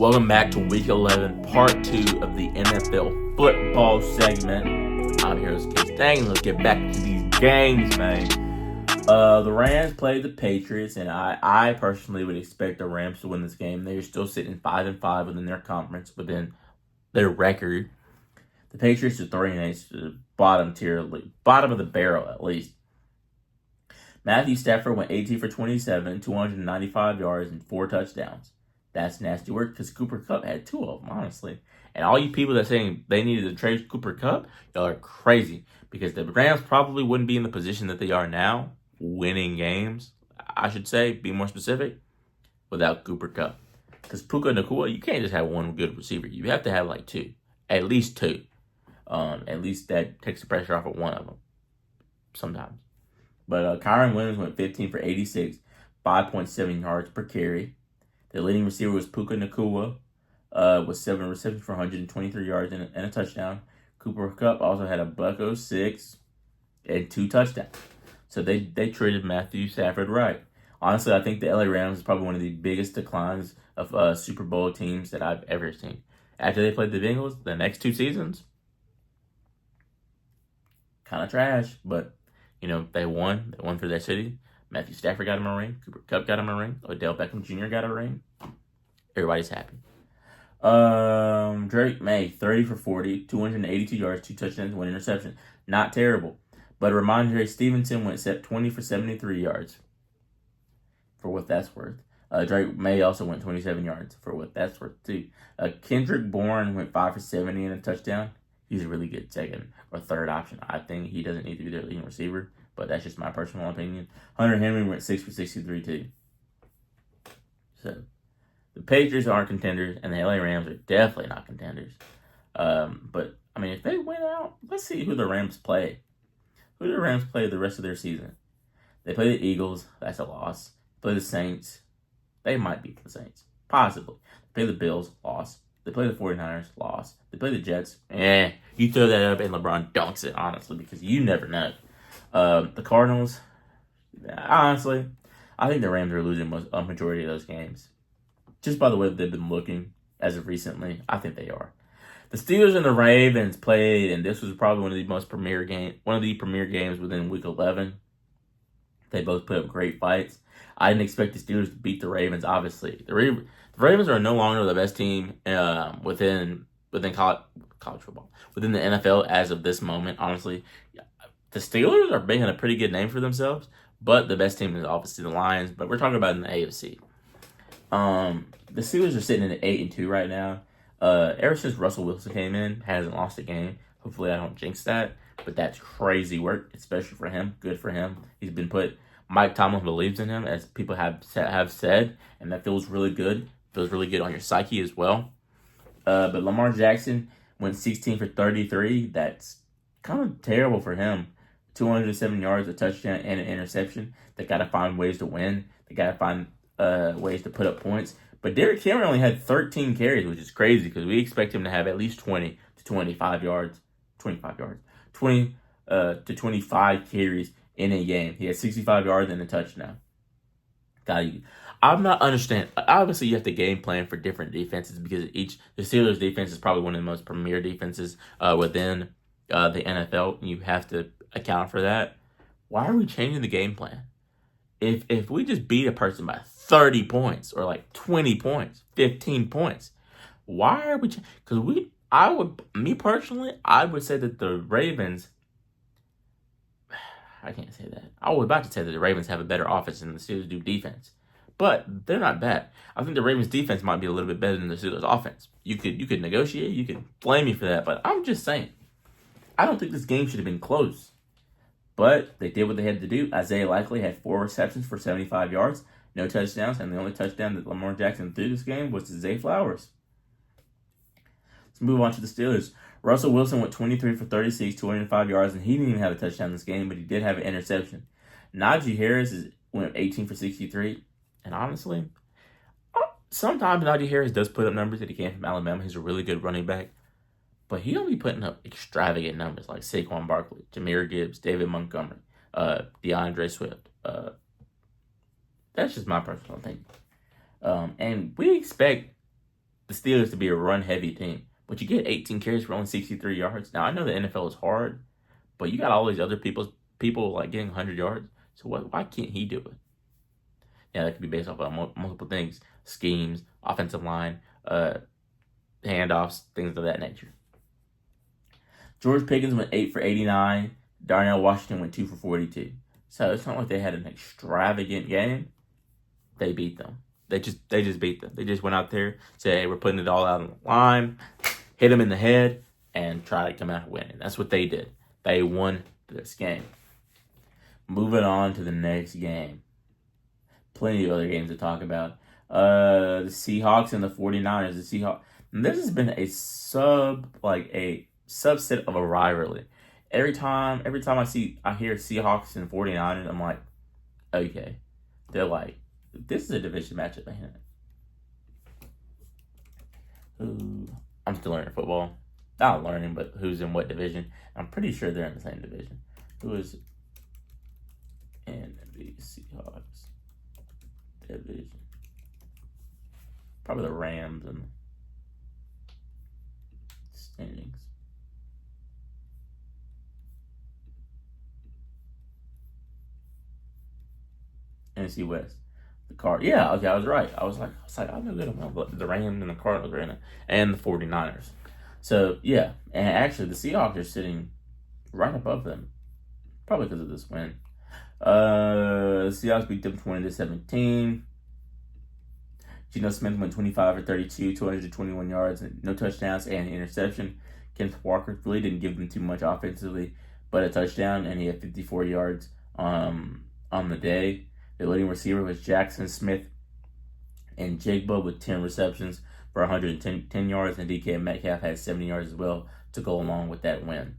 Welcome back to Week 11, Part 2 of the NFL football segment. I'm here with K-Stang. Let's get back to these games, man. The Rams played the Patriots, and I personally would expect the Rams to win this game. They're still sitting 5-5 within their conference, within their record. The Patriots are 3-8, the bottom tier, bottom of the barrel at least. Matthew Stafford went 18 for 27, 295 yards, and 4 touchdowns. That's nasty work because Cooper Kupp had 2 of them, honestly. And all you people that are saying they needed to trade Cooper Kupp, y'all are crazy. Because the Rams probably wouldn't be in the position that they are now, winning games, I should say, be more specific, without Cooper Kupp. Because Puka Nacua, you can't just have one good receiver. You have to have like 2. At least 2. At least that takes the pressure off of one of them. Sometimes. But Kyron Williams went 15 for 86, 5.7 yards per carry. The leading receiver was Puka Nacua, with 7 receptions for 123 yards and a touchdown. Cooper Kupp also had a $106 and 2 touchdowns. So they treated Matthew Stafford right. Honestly, I think the LA Rams is probably one of the biggest declines of Super Bowl teams that I've ever seen. After they played the Bengals, the next 2 seasons, kind of trash, but they won. They won for their city. Matthew Stafford got him a ring. Cooper Kupp got him a ring. Odell Beckham Jr. got a ring. Everybody's happy. Drake May, 30 for 40, 282 yards, 2 touchdowns, 1 interception. Not terrible. But Ramondre Stevenson went 20 for 73 yards. For what that's worth. Drake May also went 27 yards. For what that's worth, too. Kendrick Bourne went 5 for 70 and a touchdown. He's a really good second or third option. I think he doesn't need to be their leading receiver, but that's just my personal opinion. Hunter Henry went 6 for 63 too. So, the Patriots aren't contenders, and the LA Rams are definitely not contenders. But, if they win out, let's see who the Rams play. Who do the Rams play the rest of their season? They play the Eagles. That's a loss. They play the Saints. They might beat the Saints. Possibly. They play the Bills. Loss. They play the 49ers, loss. They play the Jets. You throw that up and LeBron dunks it, honestly, because you never know. The Cardinals, honestly, I think the Rams are losing a majority of those games. Just by the way that they've been looking as of recently, I think they are. The Steelers and the Ravens played, and this was probably one of the premier games within Week 11. They both put up great fights. I didn't expect the Steelers to beat the Ravens, obviously. The Ravens are no longer the best team within college football, within the NFL as of this moment, honestly. The Steelers are making a pretty good name for themselves, but the best team is obviously the Lions, but we're talking about in the AFC. The Steelers are sitting at 8-2 right now. Ever since Russell Wilson came in, hasn't lost a game. Hopefully I don't jinx that, but that's crazy work, especially for him. Good for him. He's been put... Mike Tomlin believes in him, as people have said, and that feels really good. Feels really good on your psyche as well. But Lamar Jackson went 16 for 33. That's kind of terrible for him. 207 yards, a touchdown, and an interception. They got to find ways to win. They got to find ways to put up points. But Derrick Henry only had 13 carries, which is crazy because we expect him to have at least 20 to 25 yards. 20 to 25 carries in a game. He had 65 yards and a touchdown. I'm not understanding. Obviously, you have to game plan for different defenses because the Steelers' defense is probably one of the most premier defenses within the NFL. And you have to account for that. Why are we changing the game plan? If we just beat a person by 30 points or like 20 points, 15 points, why are we? Because me personally, I would say that the Ravens. I can't say that. I was about to say that the Ravens have a better offense than the Steelers do defense. But they're not bad. I think the Ravens defense might be a little bit better than the Steelers offense. You could negotiate, you could blame me for that, but I'm just saying. I don't think this game should have been close. But they did what they had to do. Isaiah Likely had 4 receptions for 75 yards, no touchdowns, and the only touchdown that Lamar Jackson threw this game was to Zay Flowers. Let's move on to the Steelers. Russell Wilson went 23 for 36, 205 yards, and he didn't even have a touchdown this game, but he did have an interception. Najee Harris went 18 for 63, and honestly, sometimes Najee Harris does put up numbers that he can from Alabama. He's a really good running back, but he don't be putting up extravagant numbers like Saquon Barkley, Jahmyr Gibbs, David Montgomery, DeAndre Swift. That's just my personal opinion. And we expect the Steelers to be a run-heavy team. But you get 18 carries for only 63 yards. Now, I know the NFL is hard, but you got all these other people like getting 100 yards. So why can't he do it? Yeah, that could be based off of multiple things: schemes, offensive line, handoffs, things of that nature. George Pickens went 8 for 89. Darnell Washington went 2 for 42. So it's not like they had an extravagant game. They beat them. They just beat them. They just went out there, said, "Hey, we're putting it all out on the line," hit them in the head, and try to come out winning. That's what they did. They won this game. Moving on to the next game. Plenty of other games to talk about. The Seahawks and the 49ers. The Seahawks. This has been a subset of a rivalry. Every time I hear Seahawks and 49ers, I'm like, okay. They're like, this is a division matchup, man. I'm still learning football. Not learning, but who's in what division. I'm pretty sure they're in the same division. Who is in the Seahawks division? Probably the Rams and standings. NFC West. Yeah, okay, I was right. I was like, I know good about the Rams and the Cardinals are in it, and the 49ers. So, yeah, and actually the Seahawks are sitting right above them, probably because of this win. The Seahawks beat them 20-17. Geno Smith went 25 for 32, 221 yards, and no touchdowns and an interception. Kenneth Walker really didn't give them too much offensively, but a touchdown, and he had 54 yards on the day. The leading receiver was Jackson Smith and Jigba with 10 receptions for 110 yards, and DK Metcalf had 70 yards as well to go along with that win.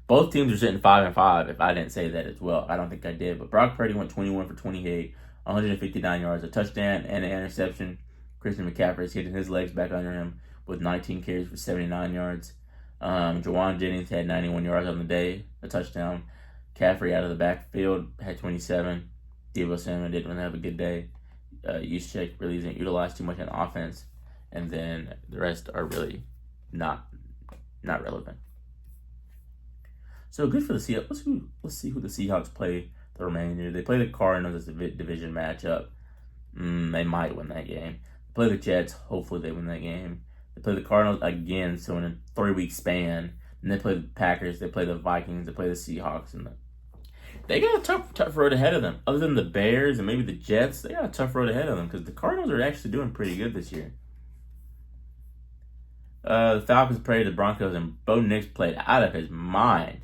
Both teams are sitting 5-5, if I didn't say that as well. I don't think I did, but Brock Purdy went 21 for 28, 159 yards, a touchdown, and an interception. Christian McCaffrey is hitting his legs back under him with 19 carries for 79 yards. Jawan Jennings had 91 yards on the day, a touchdown. McCaffrey out of the backfield had 27. Deebo Samuel didn't really have a good day. Juszczyk really didn't utilize too much on offense. And then the rest are really not relevant. So good for the Seahawks. Let's see who the Seahawks play the remainder. They play the Cardinals as a division matchup. They might win that game. They play the Jets. Hopefully they win that game. They play the Cardinals again, so in a 3-week span. And they play the Packers. They play the Vikings. They play the Seahawks. And they got a tough road ahead of them. Other than the Bears and maybe the Jets, they got a tough road ahead of them because the Cardinals are actually doing pretty good this year. The Falcons played the Broncos, and Bo Nix played out of his mind.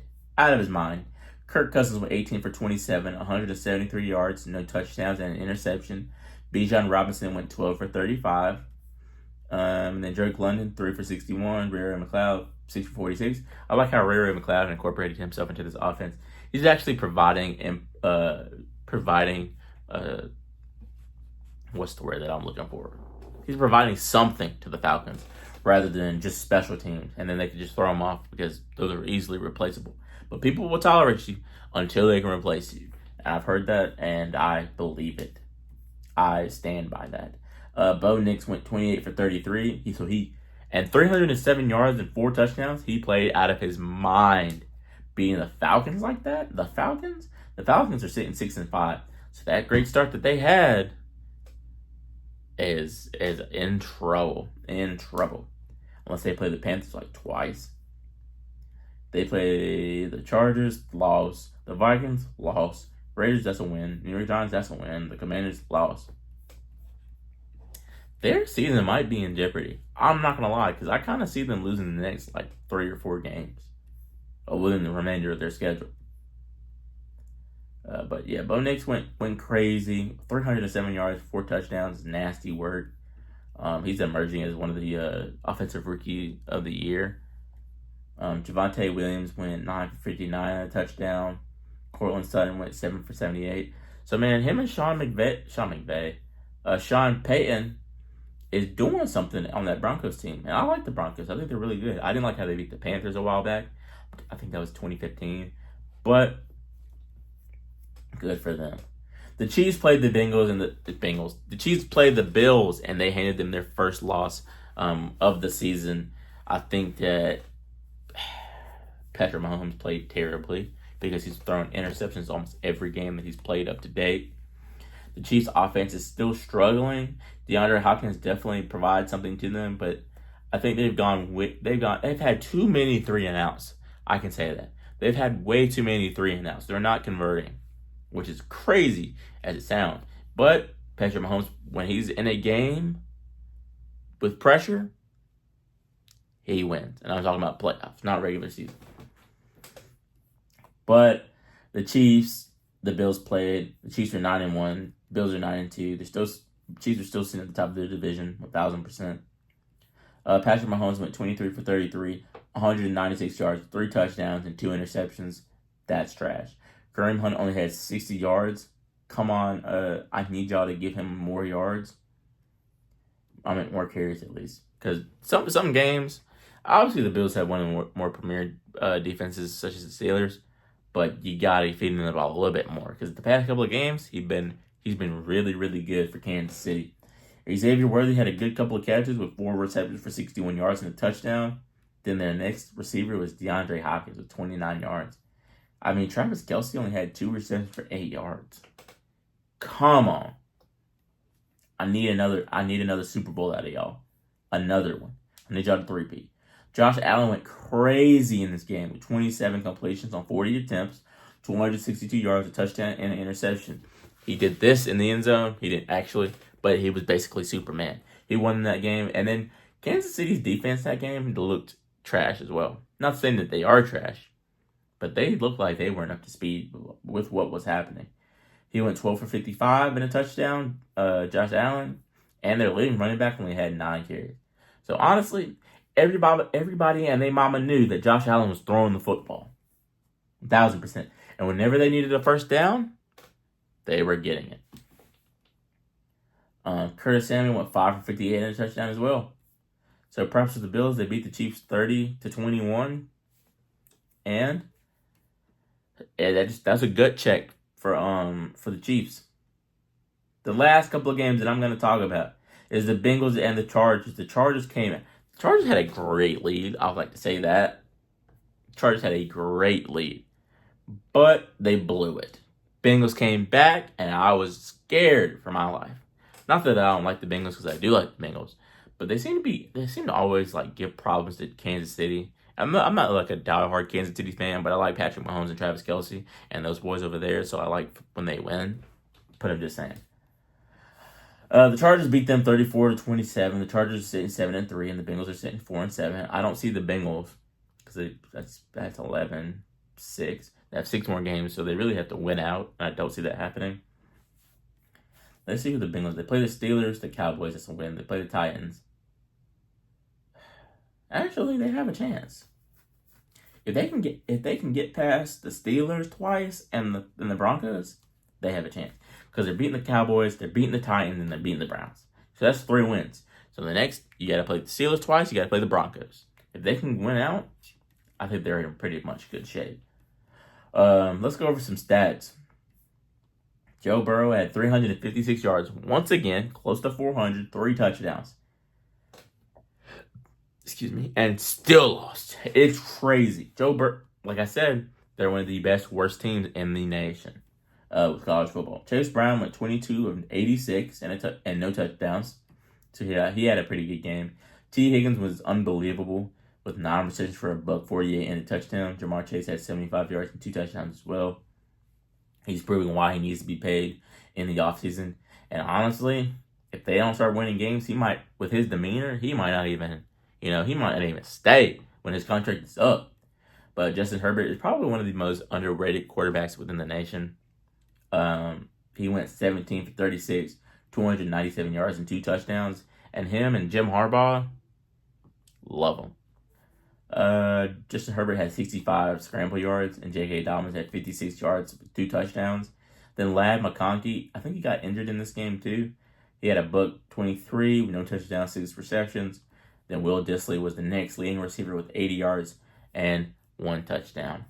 Kirk Cousins went 18 for 27, 173 yards, no touchdowns, and an interception. Bijan Robinson went 12 for 35. And then Drake London, 3 for 61. Ray McLeod, 6 for 46. I like how Ray McLeod incorporated himself into this offense. He's actually providing what's the word that I'm looking for? He's providing something to the Falcons rather than just special teams, and then they can just throw them off because those are easily replaceable. But people will tolerate you until they can replace you. And I've heard that, and I believe it. I stand by that. Bo Nix went 28 for 33. And 307 yards and 4 touchdowns. He played out of his mind. Beating the Falcons like that, the Falcons are sitting 6-5. So that great start that they had is in trouble. Unless they play the Panthers like twice. They play the Chargers, loss. The Vikings, loss. Raiders, that's a win. New York Giants, that's a win. The Commanders, loss. Their season might be in jeopardy. I'm not going to lie, because I kind of see them losing the next 3 or 4 games within the remainder of their schedule. But yeah, Bo Nix went crazy. 307 yards, 4 touchdowns, nasty work. He's emerging as one of the offensive rookie of the year. Javonte Williams went 9 for 59, a touchdown. Cortland Sutton went 7 for 78. So man, him and Sean Payton is doing something on that Broncos team. And I like the Broncos. I think they're really good. I didn't like how they beat the Panthers a while back. I think that was 2015. But good for them. The Chiefs played the Bengals and the Bengals. The Chiefs played the Bills and they handed them their first loss of the season. I think that Patrick Mahomes played terribly because he's thrown interceptions almost every game that he's played up to date. The Chiefs' offense is still struggling. DeAndre Hopkins definitely provides something to them, but I think they've had too many 3-and-outs. I can say that. They've had way too many 3-and-outs. They're not converting, which is crazy as it sounds. But Patrick Mahomes, when he's in a game with pressure, he wins. And I'm talking about playoffs, not regular season. But the Chiefs, the Bills played. The Chiefs are 9-1. Bills are 9-2. Chiefs are still sitting at the top of their division, 1,000%. Patrick Mahomes went 23 for 33, 196 yards, 3 touchdowns, and 2 interceptions. That's trash. Kareem Hunt only had 60 yards. Come on, I need y'all to give him more yards. I mean, more carries at least. Because some games, obviously the Bills have one of the more premier defenses, such as the Steelers. But you gotta feed him the ball a little bit more because the past couple of games he's been really, really good for Kansas City. Xavier Worthy had a good couple of catches with 4 receptions for 61 yards and a touchdown. Then their next receiver was DeAndre Hopkins with 29 yards. I mean, Travis Kelce only had 2 receptions for 8 yards. Come on. I need another Super Bowl out of y'all. Another one. I need y'all to three-peat. Josh Allen went crazy in this game with 27 completions on 40 attempts, 262 yards, a touchdown, and an interception. He did this in the end zone. He didn't actually, but he was basically Superman. He won that game. And then Kansas City's defense that game looked trash as well. Not saying that they are trash, but they looked like they weren't up to speed with what was happening. He went 12 for 55 and a touchdown, Josh Allen, and their leading running back only had 9 carries. So honestly, everybody and their mama knew that Josh Allen was throwing the football. 1,000%. And whenever they needed a first down, they were getting it. Curtis Samuel went 5 for 58 and a touchdown as well. So props to the Bills. They beat the Chiefs 30-21. And that's a gut check for the Chiefs. The last couple of games that I'm going to talk about is the Bengals and the Chargers. The Chargers came in. The Chargers had a great lead. I would like to say that. The Chargers had a great lead. But they blew it. Bengals came back, and I was scared for my life. Not that I don't like the Bengals, because I do like the Bengals. But they seem to always like give problems to Kansas City. I'm not like a diehard Kansas City fan, but I like Patrick Mahomes and Travis Kelce and those boys over there, so I like when they win. But I'm just saying. The Chargers beat them 34-27. The Chargers are sitting 7-3, and the Bengals are sitting 4-7. I don't see the Bengals because that's 11-6. They have 6 more games, so they really have to win out. And I don't see that happening. Let's see who the Bengals. They play the Steelers, the Cowboys. That's a win. They play the Titans. Actually, they have a chance. If they can get past the Steelers twice and the Broncos, they have a chance. Because they're beating the Cowboys, they're beating the Titans, and they're beating the Browns. So that's 3 wins. So the next, you got to play the Steelers twice, you got to play the Broncos. If they can win out, I think they're in pretty much good shape. Let's go over some stats. Joe Burrow had 356 yards. Once again, close to 400, 3 touchdowns. Excuse me. And still lost. It's crazy. Joe Burrow, like I said, they're one of the worst teams in the nation with college football. Chase Brown went 22 of 86 and no touchdowns. So yeah, he had a pretty good game. T. Higgins was unbelievable with 9 receptions for $148 and a touchdown. Jamar Chase had 75 yards and 2 touchdowns as well. He's proving why he needs to be paid in the offseason. And honestly, if they don't start winning games, he might, with his demeanor, he might not even stay when his contract is up. But Justin Herbert is probably one of the most underrated quarterbacks within the nation. He went 17 for 36, 297 yards and 2 touchdowns. And him and Jim Harbaugh, love them. Justin Herbert had 65 scramble yards, and J.K. Dobbins had 56 yards with 2 touchdowns. Then Ladd McConkey, I think he got injured in this game too. He had a buck 23 with no touchdowns, 6 receptions. Then Will Dissly was the next leading receiver with 80 yards and 1 touchdown.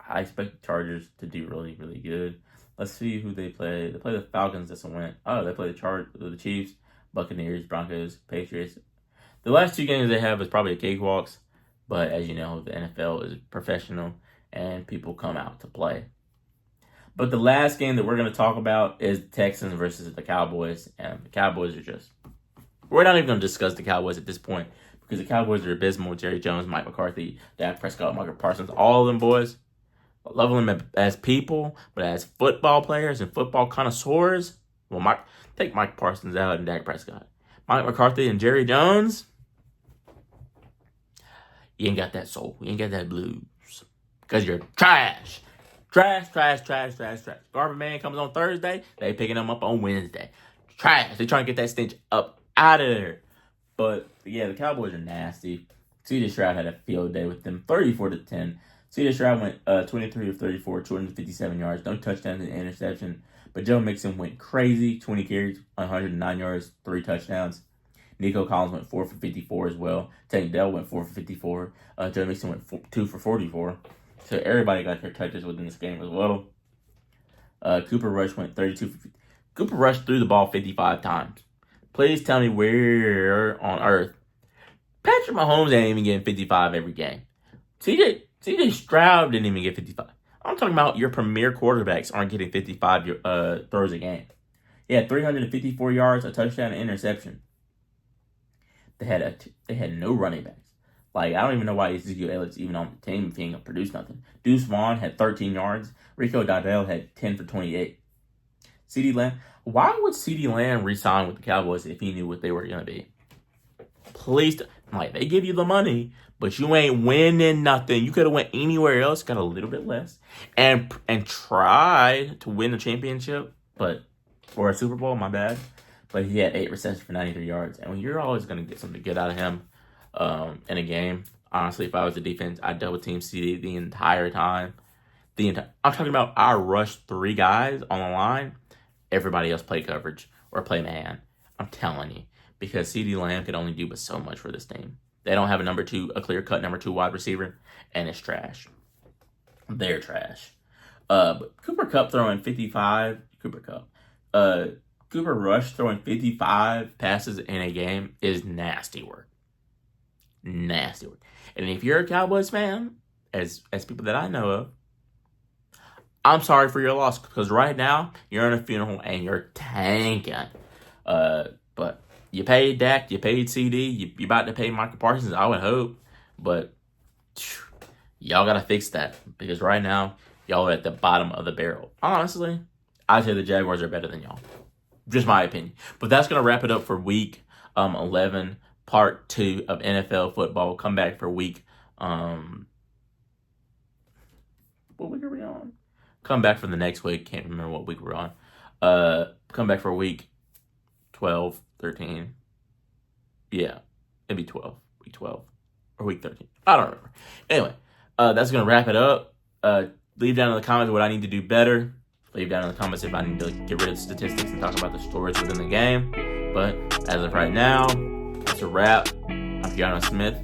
I expect the Chargers to do really, really good. Let's see who they play. They play the Falcons this win. Oh, they play the Chiefs, Buccaneers, Broncos, Patriots. The last 2 games they have is probably a cakewalks, but as you know, the NFL is professional and people come out to play. But the last game that we're going to talk about is the Texans versus the Cowboys, and the Cowboys are just... We're not even going to discuss the Cowboys at this point because the Cowboys are abysmal. Jerry Jones, Mike McCarthy, Dak Prescott, Michael Parsons, all of them boys. I love them as people, but as football players and football connoisseurs, well, take Mike Parsons out and Dak Prescott. Mike McCarthy and Jerry Jones, you ain't got that soul. You ain't got that blues. Because you're trash. Trash. Garbage Man comes on Thursday, they picking him up on Wednesday. Trash. They trying to get that stench up out of there. But, yeah, the Cowboys are nasty. C.J. Stroud had a field day with them, 34-10. C.J. Stroud went 23 of 34, 257 yards, no touchdowns and interception. But Joe Mixon went crazy, 20 carries, 109 yards, 3 touchdowns. Nico Collins went 4 for 54 as well. Tank Dell went 4 for 54. Joe Mixon went 2 for 44. So everybody got their touches within this game as well. Cooper Rush went 32 for 50. Cooper Rush threw the ball 55 times. Please tell me where on earth Patrick Mahomes ain't even getting 55 every game. C.J. Stroud didn't even get 55. I'm talking about your premier quarterbacks aren't getting 55 throws a game. He had 354 yards, a touchdown, and interception. They had no running backs. Like, I don't even know why Ezekiel Elliott's even on the team if he ain't gonna produce nothing. Deuce Vaughn had 13 yards. Rico Dowdell had 10 for 28. CeeDee Lamb. Why would CeeDee Lamb re-sign with the Cowboys if he knew what they were gonna be? Please, like, they give you the money, but you ain't winning nothing. You could have went anywhere else, got a little bit less, and tried to win the championship, or a Super Bowl. My bad. But he had 8 receptions for 93 yards, and you're always gonna get something good out of him in a game. Honestly, if I was the defense, I'd double team CD the entire time. I'm talking about I rushed 3 guys on the line. Everybody else play coverage or play man. I'm telling you. Because CeeDee Lamb could only do but so much for this team. They don't have a clear-cut number 2 wide receiver, and it's trash. They're trash. But Cooper Kupp throwing 55. Cooper Rush throwing 55 passes in a game is nasty work. Nasty work. And if you're a Cowboys fan, as people that I know of, I'm sorry for your loss because right now you're in a funeral and you're tanking. But you paid Dak, you paid CD, you about to pay Michael Parsons, I would hope. But y'all got to fix that because right now y'all are at the bottom of the barrel. Honestly, I'd say the Jaguars are better than y'all. Just my opinion. But that's going to wrap it up for week 11, part 2 of NFL football. Come back for week... what week are we on? Come back for the next week. Can't remember what week we're on. Come back for week 12, 13. Yeah, it'd be 12. Week 12 or week 13. I don't remember. Anyway, that's going to wrap it up. Leave down in the comments what I need to do better. Leave down in the comments if I need to get rid of the statistics and talk about the stories within the game. But as of right now, that's a wrap. I'm Keanu Smith.